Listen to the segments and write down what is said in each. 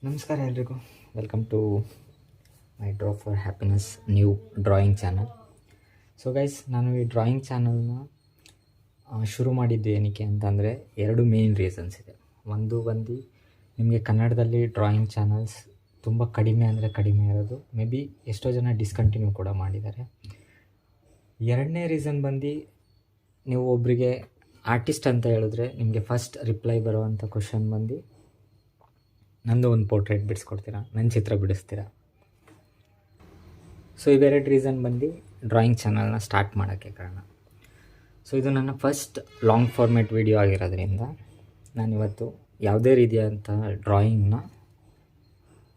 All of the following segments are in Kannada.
ನಮಸ್ಕಾರ ಎಲ್ರಿಗೂ. Welcome to my draw for happiness new drawing channel. So guys, ನಾನು ಈ ಡ್ರಾಯಿಂಗ್ ಚಾನಲ್ನ ಶುರು ಮಾಡಿದ್ದು ಏನಕ್ಕೆ ಅಂತಂದರೆ ಎರಡು ಮೇನ್ ರೀಸನ್ಸ್ ಇದೆ. ಒಂದು ಬಂದು ನಿಮಗೆ ಕನ್ನಡದಲ್ಲಿ ಡ್ರಾಯಿಂಗ್ ಚಾನಲ್ಸ್ ತುಂಬ ಕಡಿಮೆ ಅಂದರೆ ಕಡಿಮೆ ಇರೋದು. ಮೇ ಬಿ ಎಷ್ಟೋ ಜನ ಡಿಸ್ಕಂಟಿನ್ಯೂ ಕೂಡ ಮಾಡಿದ್ದಾರೆ. ಎರಡನೇ ರೀಸನ್ ಬಂದು ನೀವು ಒಬ್ಬರಿಗೆ ಆರ್ಟಿಸ್ಟ್ ಅಂತ ಹೇಳಿದ್ರೆ ನಿಮಗೆ ಫಸ್ಟ್ ರಿಪ್ಲೈ ಬರೋವಂಥ ಕ್ವಶನ್ ಬಂದು ನಂದು ಒಂದು ಪೋರ್ಟ್ರೇಟ್ ಬಿಡಿಸ್ಕೊಡ್ತೀರಾ, ನನ್ನ ಚಿತ್ರ ಬಿಡಿಸ್ತೀರಾ. ಸೊ ಇವೆರಡು ರೀಸನ್ ಬಂದು ಡ್ರಾಯಿಂಗ್ ಚಾನಲ್ನ ಸ್ಟಾರ್ಟ್ ಮಾಡೋಕ್ಕೆ ಕಾರಣ. ಸೊ ಇದು ನನ್ನ ಫಸ್ಟ್ ಲಾಂಗ್ ಫಾರ್ಮ್ಯಾಟ್ ವಿಡಿಯೋ ಆಗಿರೋದ್ರಿಂದ ನಾನಿವತ್ತು ಯಾವುದೇ ರೀತಿಯಾದಂಥ ಡ್ರಾಯಿಂಗ್ನ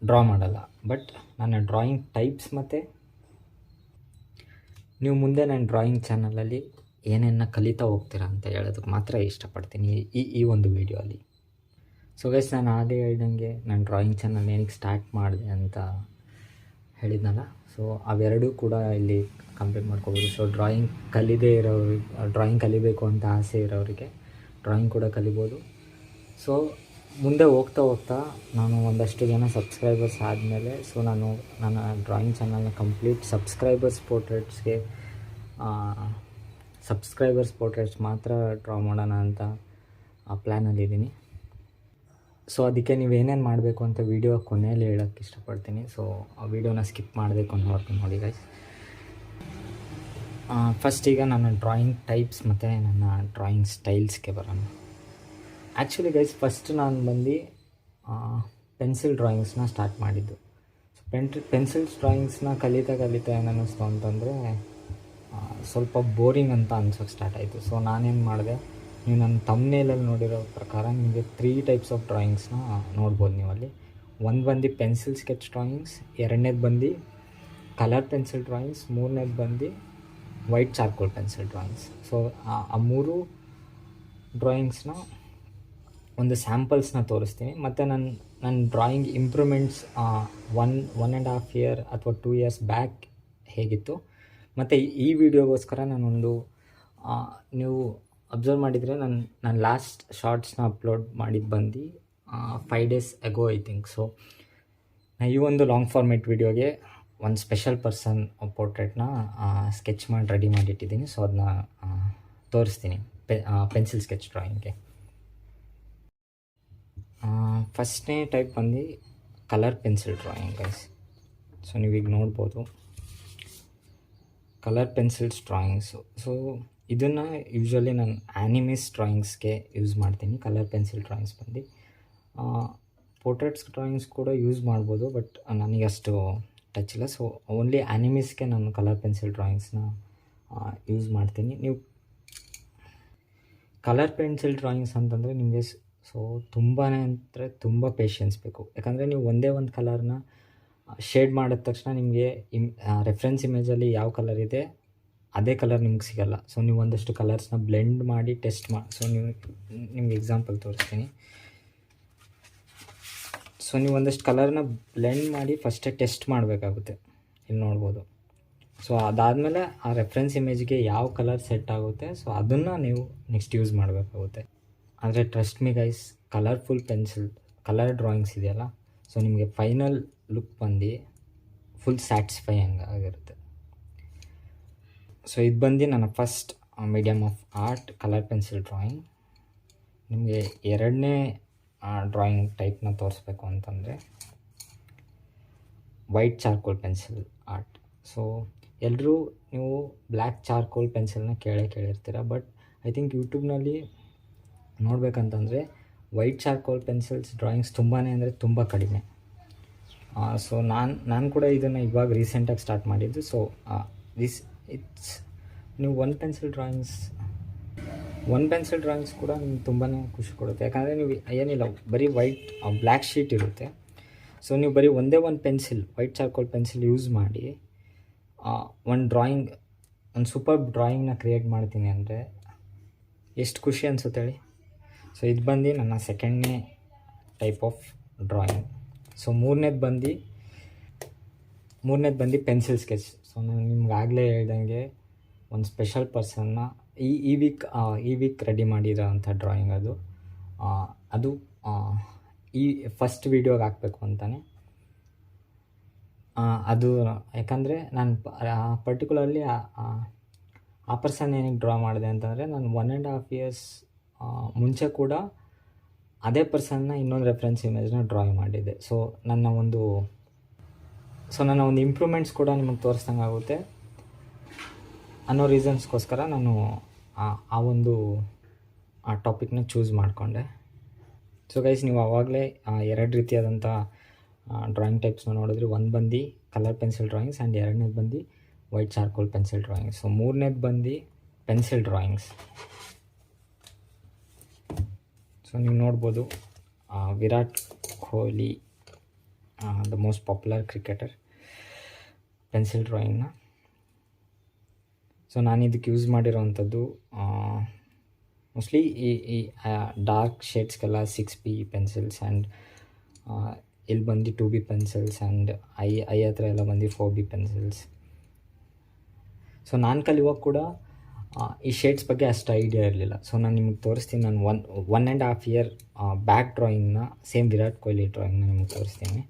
ಡ್ರಾ ಮಾಡಲ್ಲ. ಬಟ್ ನನ್ನ ಡ್ರಾಯಿಂಗ್ ಟೈಪ್ಸ್ ಮತ್ತು ನೀವು ಮುಂದೆ ನನ್ನ ಡ್ರಾಯಿಂಗ್ ಚಾನಲಲ್ಲಿ ಏನೇನ ಕಲಿತಾ ಹೋಗ್ತೀರಾ ಅಂತ ಹೇಳೋದಕ್ಕೆ ಮಾತ್ರ ಇಷ್ಟಪಡ್ತೀನಿ ಈ ಒಂದು ವಿಡಿಯೋ ಅಲ್ಲಿ. ಸೊ ಗೈಸ್, ನಾನು ಹಾಗೆ ಹೇಳ್ದಂಗೆ ನಾನು ಡ್ರಾಯಿಂಗ್ ಚಾನಲ್ ಏನಕ್ಕೆ ಸ್ಟಾರ್ಟ್ ಮಾಡಿದೆ ಅಂತ ಹೇಳಿದ್ನಲ್ಲ, ಸೊ ಅವೆರಡೂ ಕೂಡ ಇಲ್ಲಿ ಕಂಪ್ಲೀಟ್ ಮಾಡ್ಕೋಬೋದು. ಸೊ ಡ್ರಾಯಿಂಗ್ ಡ್ರಾಯಿಂಗ್ ಕಲಿಬೇಕು ಅಂತ ಆಸೆ ಇರೋರಿಗೆ ಡ್ರಾಯಿಂಗ್ ಕೂಡ ಕಲಿಬೋದು. ಸೊ ಮುಂದೆ ಹೋಗ್ತಾ ನಾನು ಒಂದಷ್ಟು ಜನ ಸಬ್ಸ್ಕ್ರೈಬರ್ಸ್ ಆದಮೇಲೆ ಸೊ ನಾನು ನನ್ನ ಡ್ರಾಯಿಂಗ್ ಚಾನಲ್ನ ಕಂಪ್ಲೀಟ್ ಸಬ್ಸ್ಕ್ರೈಬರ್ಸ್ ಪೋರ್ಟ್ರೇಟ್ಸ್ ಮಾತ್ರ ಡ್ರಾ ಮಾಡೋಣ ಅಂತ ಪ್ಲ್ಯಾನಲ್ಲಿದ್ದೀನಿ. ಸೊ ಅದಕ್ಕೆ ನೀವೇನೇನು ಮಾಡಬೇಕು ಅಂತ ವೀಡಿಯೋ ಕೊನೆಯಲ್ಲಿ ಹೇಳೋಕ್ಕೆ ಇಷ್ಟಪಡ್ತೀನಿ. ಸೊ ಆ ವಿಡಿಯೋನ ಸ್ಕಿಪ್ ಮಾಡಬೇಕು ಅನ್ನೋರ್ಗು ನೋಡಿ ಗೈಸ್. ಫಸ್ಟ್ ಈಗ ನನ್ನ ಡ್ರಾಯಿಂಗ್ ಟೈಪ್ಸ್ ಮತ್ತು ನನ್ನ ಡ್ರಾಯಿಂಗ್ ಸ್ಟೈಲ್ಸ್ಗೆ ಬರೋಣ. ಆ್ಯಕ್ಚುಲಿ ಗೈಸ್, ಫಸ್ಟ್ ನಾನು ಬಂದು ಪೆನ್ಸಿಲ್ ಡ್ರಾಯಿಂಗ್ಸ್ನ ಸ್ಟಾರ್ಟ್ ಮಾಡಿದ್ದು. ಸೊ ಪೆನ್ಸಿಲ್ಸ್ ಡ್ರಾಯಿಂಗ್ಸ್ನ ಕಲಿತಾ ಏನಿಸ್ತು ಅಂತಂದರೆ ಸ್ವಲ್ಪ ಬೋರಿಂಗ್ ಅಂತ ಅನ್ಸೋಕ್ಕೆ ಸ್ಟಾರ್ಟ್ ಆಯಿತು. ಸೊ ನಾನೇನು ಮಾಡಿದೆ, ನೀವು ನನ್ನ ಥಂಬ್ನೇಲಲ್ಲಿ ನೋಡಿರೋ ಪ್ರಕಾರ ನಿಮಗೆ 3 ಟೈಪ್ಸ್ ಆಫ್ ಡ್ರಾಯಿಂಗ್ಸ್ನ ನೋಡ್ಬೋದು ನೀವು ಅಲ್ಲಿ. ಒಂದು ಬಂದು ಪೆನ್ಸಿಲ್ ಸ್ಕೆಚ್ ಡ್ರಾಯಿಂಗ್ಸ್, ಎರಡನೇದು ಬಂದು ಕಲರ್ ಪೆನ್ಸಿಲ್ ಡ್ರಾಯಿಂಗ್ಸ್, ಮೂರನೇದು ಬಂದು white charcoal pencil drawings. So ಆ 3 ಡ್ರಾಯಿಂಗ್ಸ್ನ ಒಂದು ಸ್ಯಾಂಪಲ್ಸ್ನ ತೋರಿಸ್ತೀನಿ. ಮತ್ತು ನನ್ನ ಡ್ರಾಯಿಂಗ್ ಇಂಪ್ರೂವ್ಮೆಂಟ್ಸ್ 1.5 ಇಯರ್ ಅಥವಾ 2 ಇಯರ್ಸ್ ಬ್ಯಾಕ್ ಹೇಗಿತ್ತು. ಮತ್ತು ಈ ವಿಡಿಯೋಗೋಸ್ಕರ ನಾನೊಂದು ನೀವು ಅಬ್ಸರ್ವ್ ಮಾಡಿದರೆ ನಾನು ಲಾಸ್ಟ್ ಶಾರ್ಟ್ಸ್ನ ಅಪ್ಲೋಡ್ ಮಾಡಿದ್ದು ಬಂದು 5 days agro I think. So ನಾನು ಈ ಒಂದು ಲಾಂಗ್ ಫಾರ್ಮೇಟ್ ವಿಡಿಯೋಗೆ ಒಂದು ಸ್ಪೆಷಲ್ ಪರ್ಸನ್ ಪೋರ್ಟ್ರೇಟ್ನ ಸ್ಕೆಚ್ ಮಾಡಿ ರೆಡಿ ಮಾಡಿಟ್ಟಿದ್ದೀನಿ. ಸೊ ಅದನ್ನ ತೋರಿಸ್ತೀನಿ ಪೆನ್ಸಿಲ್ ಸ್ಕೆಚ್ ಡ್ರಾಯಿಂಗ್ಗೆ. ಫಸ್ಟ್ನೇ ಟೈಪ್ ಬಂದು colour pencil drawing guys. So ನೀವೀಗ ನೋಡ್ಬೋದು ಕಲರ್ ಪೆನ್ಸಿಲ್ಸ್ ಡ್ರಾಯಿಂಗ್ಸು. ಸೊ ಇದನ್ನು ಯೂಶ್ವಲಿ ನಾನು ಆ್ಯನಿಮೇಸ್ ಡ್ರಾಯಿಂಗ್ಸ್ಗೆ ಯೂಸ್ ಮಾಡ್ತೀನಿ. ಕಲರ್ ಪೆನ್ಸಿಲ್ ಡ್ರಾಯಿಂಗ್ಸ್ ಬಂದು ಪೋರ್ಟ್ರೇಟ್ಸ್ ಡ್ರಾಯಿಂಗ್ಸ್ ಕೂಡ ಯೂಸ್ ಮಾಡ್ಬೋದು, ಬಟ್ ನನಗೆ ಅಷ್ಟು ಟಚ್ ಇಲ್ಲ. ಸೊ ಓನ್ಲಿ ಆ್ಯನಿಮೇಸ್ಗೆ ನಾನು ಕಲರ್ ಪೆನ್ಸಿಲ್ ಡ್ರಾಯಿಂಗ್ಸ್ನ ಯೂಸ್ ಮಾಡ್ತೀನಿ. ನೀವು ಕಲರ್ ಪೆನ್ಸಿಲ್ ಡ್ರಾಯಿಂಗ್ಸ್ ಅಂತಂದರೆ ನಿಮಗೆ ತುಂಬ ಪೇಷನ್ಸ್ ಬೇಕು. ಯಾಕಂದರೆ ನೀವು ಒಂದೇ ಒಂದು ಕಲರ್ನ ಶೇಡ್ ಮಾಡಿದ ತಕ್ಷಣ ನಿಮಗೆ ರೆಫರೆನ್ಸ್ ಇಮೇಜಲ್ಲಿ ಯಾವ ಕಲರ್ ಇದೆ ಅದೇ ಕಲರ್ ನಿಮ್ಗೆ ಸಿಗೋಲ್ಲ. ಸೊ ನೀವು ಒಂದಷ್ಟು ಕಲರ್ಸ್ನ ಬ್ಲೆಂಡ್ ಮಾಡಿ ಟೆಸ್ಟ್ ಮಾಡಿ. ಸೊ ನಿಮ್ಗೆ ಎಕ್ಸಾಂಪಲ್ ತೋರಿಸ್ತೀನಿ. ಸೊ ನೀವು ಒಂದಷ್ಟು ಕಲರ್ನ ಬ್ಲೆಂಡ್ ಮಾಡಿ ಫಸ್ಟೇ ಟೆಸ್ಟ್ ಮಾಡಬೇಕಾಗುತ್ತೆ, ಇಲ್ಲಿ ನೋಡ್ಬೋದು. ಸೊ ಅದಾದಮೇಲೆ ಆ ರೆಫರೆನ್ಸ್ ಇಮೇಜ್ಗೆ ಯಾವ ಕಲರ್ ಸೆಟ್ ಆಗುತ್ತೆ, ಸೊ ಅದನ್ನು ನೀವು ನೆಕ್ಸ್ಟ್ ಯೂಸ್ ಮಾಡಬೇಕಾಗುತ್ತೆ. ಆದರೆ trust me guys, colour drawings ಇದೆಯಲ್ಲ, ಸೊ ನಿಮಗೆ ಫೈನಲ್ ಲುಕ್ ಬಂದು ಫುಲ್ ಸ್ಯಾಟಿಸ್ಫೈಯಿಂಗ್ ಆಗಿರುತ್ತೆ. ಸೊ ಇದು ಬಂದು ನನ್ನ first medium of art colour pencil drawing. ನಿಮಗೆ ಎರಡನೇ ಡ್ರಾಯಿಂಗ್ ಟೈಪ್ನ ತೋರಿಸ್ಬೇಕು ಅಂತಂದರೆ white charcoal pencil art. So ಎಲ್ಲರೂ ನೀವು ಬ್ಲ್ಯಾಕ್ ಚಾರ್ಕೋಲ್ ಪೆನ್ಸಿಲ್ನ ಕೇಳಿರ್ತೀರ, ಬಟ್ ಐ ಥಿಂಕ್ ಯೂಟ್ಯೂಬ್ನಲ್ಲಿ ನೋಡಬೇಕಂತಂದರೆ ವೈಟ್ ಚಾರ್ಕೋಲ್ ಪೆನ್ಸಿಲ್ಸ್ ಡ್ರಾಯಿಂಗ್ಸ್ ತುಂಬ ಕಡಿಮೆ. ಸೊ ನಾನು ಕೂಡ ಇದನ್ನು ಇವಾಗ ರೀಸೆಂಟಾಗಿ ಸ್ಟಾರ್ಟ್ ಮಾಡಿದ್ದು. ಸೊ ನೀವು ಒನ್ ಪೆನ್ಸಿಲ್ ಡ್ರಾಯಿಂಗ್ಸ್ ಕೂಡ ನಿಮ್ಗೆ ತುಂಬಾ ಖುಷಿ ಕೊಡುತ್ತೆ. ಯಾಕಂದರೆ ನೀವು ಏನಿಲ್ಲ, ಬರೀ ಬ್ಲ್ಯಾಕ್ ಶೀಟ್ ಇರುತ್ತೆ. ಸೊ ನೀವು ಬರೀ ಒಂದೇ ಒಂದು ವೈಟ್ ಚಾರ್ಕೋಲ್ ಪೆನ್ಸಿಲ್ ಯೂಸ್ ಮಾಡಿ ಒಂದು ಸೂಪರ್ ಡ್ರಾಯಿಂಗ್ನ ಕ್ರಿಯೇಟ್ ಮಾಡ್ತೀನಿ ಅಂದರೆ ಎಷ್ಟು ಖುಷಿ ಅನಿಸುತ್ತೆ ಹೇಳಿ. ಸೊ ಇದು ಬಂದು ನನ್ನ ಸೆಕೆಂಡ್ನೇ ಟೈಪ್ ಆಫ್ ಡ್ರಾಯಿಂಗ್. ಸೊ ಮೂರನೇದು ಬಂದು ಪೆನ್ಸಿಲ್ ಸ್ಕೆಚ್. ಸೊ ನಾನು ನಿಮ್ಗೆ ಆಗಲೇ ಹೇಳ್ದಂಗೆ ಒಂದು ಸ್ಪೆಷಲ್ ಪರ್ಸನ್ನ ಈ ವೀಕ್ ರೆಡಿ ಮಾಡಿರೋ ಅಂಥ ಡ್ರಾಯಿಂಗ್ ಅದು ಈ ಫಸ್ಟ್ ವೀಡಿಯೋಗೆ ಹಾಕಬೇಕು ಅಂತಲೇ. ಅದು ಯಾಕಂದರೆ ನಾನು ಪರ್ಟಿಕ್ಯುಲರ್ಲಿ ಆ ಪರ್ಸನ್ ಏನಕ್ಕೆ ಡ್ರಾ ಮಾಡಿದೆ ಅಂತಂದರೆ, ನಾನು 1.5 ಇಯರ್ಸ್ ಮುಂಚೆ ಕೂಡ ಅದೇ ಪರ್ಸನ್ನ ಇನ್ನೊಂದು ರೆಫರೆನ್ಸ್ ಇಮೇಜ್ನ ಡ್ರಾಯಿಂಗ್ ಮಾಡಿದ್ದೆ. ಸೊ ನನ್ನ ಒಂದು ಇಂಪ್ರೂವ್ಮೆಂಟ್ಸ್ ಕೂಡ ನಿಮಗೆ ತೋರಿಸ್ದಂಗೆ ಆಗುತ್ತೆ ಅನ್ನೋ ರೀಸನ್ಸ್ಗೋಸ್ಕರ ನಾನು ಆ ಒಂದು ಟಾಪಿಕ್ನ ಚೂಸ್ ಮಾಡಿಕೊಂಡೆ. ಸೊ ಗೈಸ್, ನೀವು ಆವಾಗಲೇ 2 ರೀತಿಯಾದಂಥ ಡ್ರಾಯಿಂಗ್ ಟೈಪ್ಸ್ನ ನೋಡಿದ್ರಿ. ಒಂದು ಬಂದು ಕಲರ್ ಪೆನ್ಸಿಲ್ ಡ್ರಾಯಿಂಗ್ಸ್ ಆ್ಯಂಡ್ 2ನೇದು ಬಂದು white charcoal pencil drawings. So 3ನೇದು ಬಂದು ಪೆನ್ಸಿಲ್ ಡ್ರಾಯಿಂಗ್ಸ್. ಸೊ ನೀವು ನೋಡ್ಬೋದು Virat Kohli, the most popular cricketer, pencil ಡ್ರಾಯಿಂಗ್ನ. ಸೊ ನಾನು ಇದಕ್ಕೆ ಯೂಸ್ ಮಾಡಿರೋವಂಥದ್ದು ಮೋಸ್ಟ್ಲಿ ಈ ಡಾರ್ಕ್ ಶೇಡ್ಸ್ಗೆಲ್ಲ 6B ಪೆನ್ಸಿಲ್ಸ್ ಆ್ಯಂಡ್ ಇಲ್ಲಿ ಬಂದು 2B ಪೆನ್ಸಿಲ್ಸ್ ಆ್ಯಂಡ್ ಐ ಹತ್ರ ಎಲ್ಲ ಬಂದು 4B ಪೆನ್ಸಿಲ್ಸ್. ಸೊ ನಾನು ಕಲಿಯುವಾಗ ಕೂಡ ಈ ಶೇಡ್ಸ್ ಬಗ್ಗೆ ಅಷ್ಟು ಐಡಿಯಾ ಇರಲಿಲ್ಲ. ಸೊ ನಾನು ನಿಮಗೆ ತೋರಿಸ್ತೀನಿ. ನಾನು 1.5 ಇಯರ್ ಬ್ಯಾಕ್ ಡ್ರಾಯಿಂಗ್ನ, ಸೇಮ್ ವಿರಾಟ್ ಕೊಹ್ಲಿ ಡ್ರಾಯಿಂಗ್ನ ನಿಮಗೆ ತೋರಿಸ್ತೀನಿ.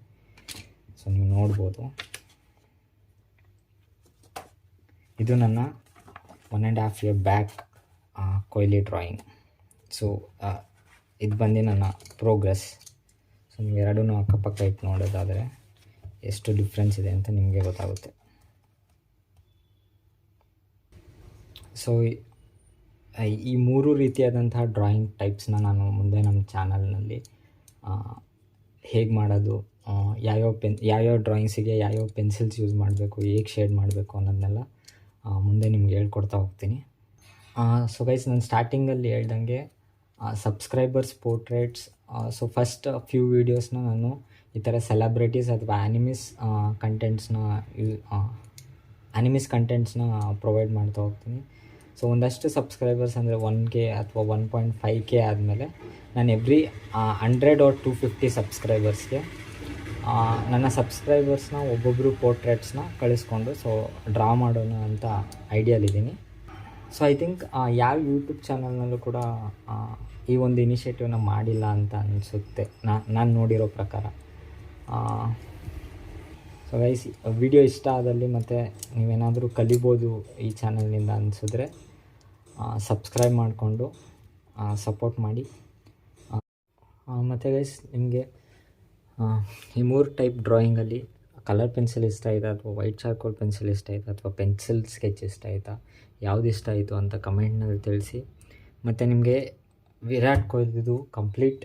ಸೊ ನೀವು ನೋಡ್ಬೋದು, ಇದು ನನ್ನ 1.5 year back Kohli drawing. So ಇದು ಬಂದು ನನ್ನ ಪ್ರೋಗ್ರೆಸ್. ಸೊ ನೀವು ಎರಡೂ ಅಕ್ಕಪಕ್ಕ ಇಟ್ಟು ನೋಡೋದಾದರೆ ಎಷ್ಟು ಡಿಫ್ರೆನ್ಸ್ ಇದೆ ಅಂತ ನಿಮಗೆ ಗೊತ್ತಾಗುತ್ತೆ. ಸೊ ಈ 3 ರೀತಿಯಾದಂತಹ ಡ್ರಾಯಿಂಗ್ ಟೈಪ್ಸ್ನ ನಾನು ಮುಂದೆ ನಮ್ಮ ಚಾನಲ್ನಲ್ಲಿ ಹೇಗೆ ಮಾಡೋದು, ಯಾವ್ಯಾವ ಡ್ರಾಯಿಂಗ್ಸಿಗೆ ಯಾವ್ಯಾವ ಪೆನ್ಸಿಲ್ಸ್ ಯೂಸ್ ಮಾಡಬೇಕು, ಹೇಗೆ ಶೇಡ್ ಮಾಡಬೇಕು ಅನ್ನೋದನ್ನೆಲ್ಲ ಮುಂದೆ ನಿಮ್ಗೆ ಹೇಳ್ಕೊಡ್ತಾ ಹೋಗ್ತೀನಿ. ಸೊ ಗೈಸ್, ನಾನು ಸ್ಟಾರ್ಟಿಂಗಲ್ಲಿ ಹೇಳ್ದಂಗೆ subscribers portraits. So first few ವೀಡಿಯೋಸ್ನ ನಾನು ಈ ಥರ ಸೆಲೆಬ್ರಿಟೀಸ್ ಅಥವಾ ಆ್ಯನಿಮಿಸ್ ಕಂಟೆಂಟ್ಸ್ನ ಪ್ರೊವೈಡ್ ಮಾಡ್ತಾ ಹೋಗ್ತೀನಿ. ಸೊ ಒಂದಷ್ಟು ಸಬ್ಸ್ಕ್ರೈಬರ್ಸ್ ಅಂದರೆ 1K ಅಥವಾ 1.5K ಆದಮೇಲೆ ನಾನು ಎವ್ರಿ 100 or 250 ಸಬ್ಸ್ಕ್ರೈಬರ್ಸ್ಗೆ ನನ್ನ ಸಬ್ಸ್ಕ್ರೈಬರ್ಸ್ನ ಒಬ್ಬೊಬ್ಬರು ಪೋರ್ಟ್ರೇಟ್ಸ್ನ ಕಳಿಸ್ಕೊಂಡು ಸೊ ಡ್ರಾ ಮಾಡೋಣ ಅಂತ ಐಡಿಯಾಲಿದ್ದೀನಿ. ಸೊ ಐ ಥಿಂಕ್ ಯಾವ ಯೂಟ್ಯೂಬ್ ಚಾನಲ್ನಲ್ಲೂ ಕೂಡ ಈ ಒಂದು ಇನಿಷಿಯೇಟಿವ್ನ ಮಾಡಿಲ್ಲ ಅಂತ ಅನಿಸುತ್ತೆ, ನಾನು ನೋಡಿರೋ ಪ್ರಕಾರ. ಸೊ ಗೈಸ್, ವಿಡಿಯೋ ಇಷ್ಟ ಆದಲ್ಲಿ ಮತ್ತು ನೀವೇನಾದರೂ ಕಲಿಬೋದು ಈ ಚಾನಲ್ನಿಂದ ಅನಿಸಿದ್ರೆ ಸಬ್ಸ್ಕ್ರೈಬ್ ಮಾಡಿಕೊಂಡು ಸಪೋರ್ಟ್ ಮಾಡಿ. ಮತ್ತು ಗೈಸ್, ನಿಮಗೆ ಈ 3 ಟೈಪ್ ಡ್ರಾಯಿಂಗಲ್ಲಿ ಕಲರ್ ಪೆನ್ಸಿಲ್ ಇಷ್ಟ ಆಯಿತಾ ಅಥವಾ ವೈಟ್ ಚಾರ್ಕೋಲ್ ಪೆನ್ಸಿಲ್ ಇಷ್ಟ ಆಯಿತಾ ಅಥವಾ ಪೆನ್ಸಿಲ್ ಸ್ಕೆಚ್ ಇಷ್ಟ ಆಯಿತಾ, ಯಾವುದು ಇಷ್ಟ ಆಯಿತು ಅಂತ ಕಮೆಂಟ್ನಲ್ಲಿ ತಿಳಿಸಿ. ಮತ್ತು ನಿಮಗೆ ವಿರಾಟ್ ಕೊಹ್ಲಿದು ಕಂಪ್ಲೀಟ್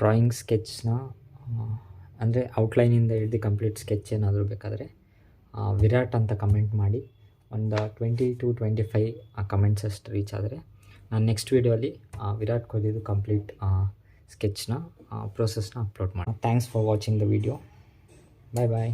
ಡ್ರಾಯಿಂಗ್ ಸ್ಕೆಚ್ನ ಅಂದರೆ ಔಟ್ಲೈನಿಂದ ಹಿಡಿದು ಕಂಪ್ಲೀಟ್ ಸ್ಕೆಚ್ ಏನಾದರೂ ಬೇಕಾದರೆ ವಿರಾಟ್ ಅಂತ ಕಮೆಂಟ್ ಮಾಡಿ. ಒಂದು 20 to 25 ಕಮೆಂಟ್ಸ್ ಅಷ್ಟು ರೀಚ್ ಆದರೆ ನಾನು ನೆಕ್ಸ್ಟ್ ವೀಡಿಯೋಲಿ ವಿರಾಟ್ ಕೊಹ್ಲಿದು ಕಂಪ್ಲೀಟ್ ಸ್ಕೆಚ್ನ ಪ್ರೋಸೆಸ್ನ ಅಪ್ಲೋಡ್ ಮಾಡಿ. Thanks for watching the video. Bye bye.